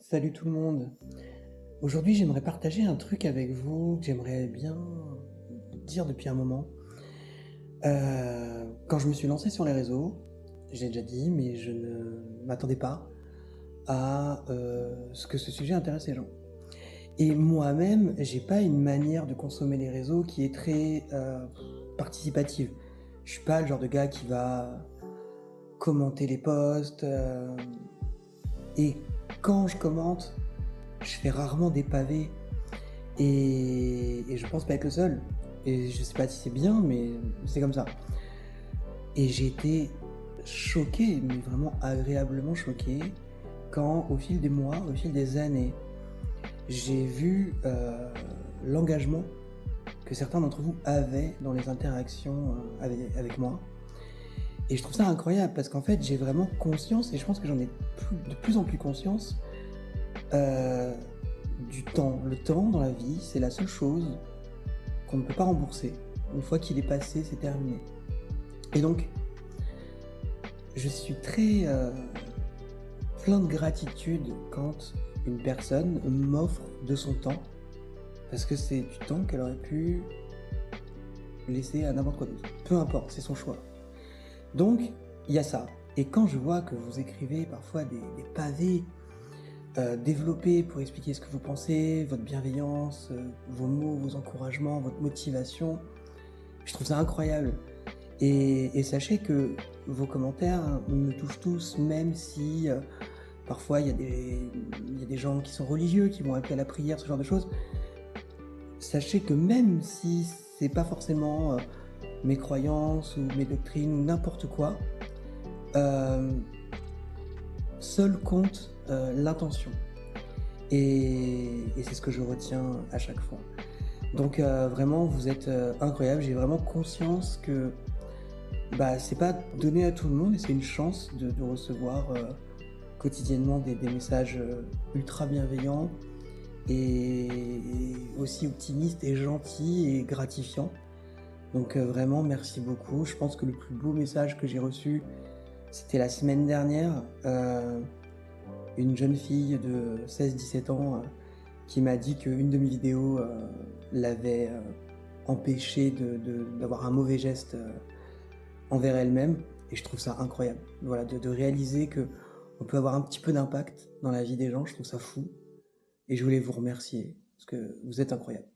Salut tout le monde. Aujourd'hui, j'aimerais partager un truc avec vous que j'aimerais bien dire depuis un moment. Quand je me suis lancé sur les réseaux, j'ai déjà dit, mais je ne m'attendais pas à ce que ce sujet intéresse les gens. Et moi-même, j'ai pas une manière de consommer les réseaux qui est très participative. Je suis pas le genre de gars qui va commenter les posts. Et quand je commente, je fais rarement des pavés. Et je pense pas être le seul. Et je sais pas si c'est bien, mais c'est comme ça. Et j'ai été choqué, mais vraiment agréablement choqué, quand au fil des mois, au fil des années, j'ai vu l'engagement que certains d'entre vous avaient dans les interactions avec moi. Et je trouve ça incroyable parce qu'en fait, j'ai vraiment conscience, et je pense que j'en ai de plus en plus conscience, euh, du temps. Le temps dans la vie, c'est la seule chose qu'on ne peut pas rembourser. Une fois qu'il est passé, c'est terminé. Et donc, je suis très plein de gratitude quand une personne m'offre de son temps, parce que c'est du temps qu'elle aurait pu laisser à n'importe quoi d'autre. Peu importe, c'est son choix. Donc, il y a ça. Et quand je vois que vous écrivez parfois des pavés développés pour expliquer ce que vous pensez, votre bienveillance, vos mots, vos encouragements, votre motivation, je trouve ça incroyable. Et sachez que vos commentaires me touchent tous, même si parfois il y a des gens qui sont religieux, qui vont appeler à la prière, ce genre de choses. Sachez que même si c'est pas forcément mes croyances ou mes doctrines ou n'importe quoi, euh, seul compte l'intention. Et c'est ce que je retiens à chaque fois. Donc vraiment, vous êtes incroyable. J'ai vraiment conscience que c'est pas donné à tout le monde et c'est une chance de recevoir quotidiennement des messages ultra bienveillants et aussi optimistes et gentils et gratifiants. Donc vraiment, merci beaucoup. Je pense que le plus beau message que j'ai reçu, c'était la semaine dernière. Une jeune fille de 16-17 ans qui m'a dit qu'une de mes vidéos l'avait empêchée d'avoir un mauvais geste envers elle-même, et je trouve ça incroyable. Voilà, de réaliser que on peut avoir un petit peu d'impact dans la vie des gens, je trouve ça fou, et je voulais vous remercier, parce que vous êtes incroyable.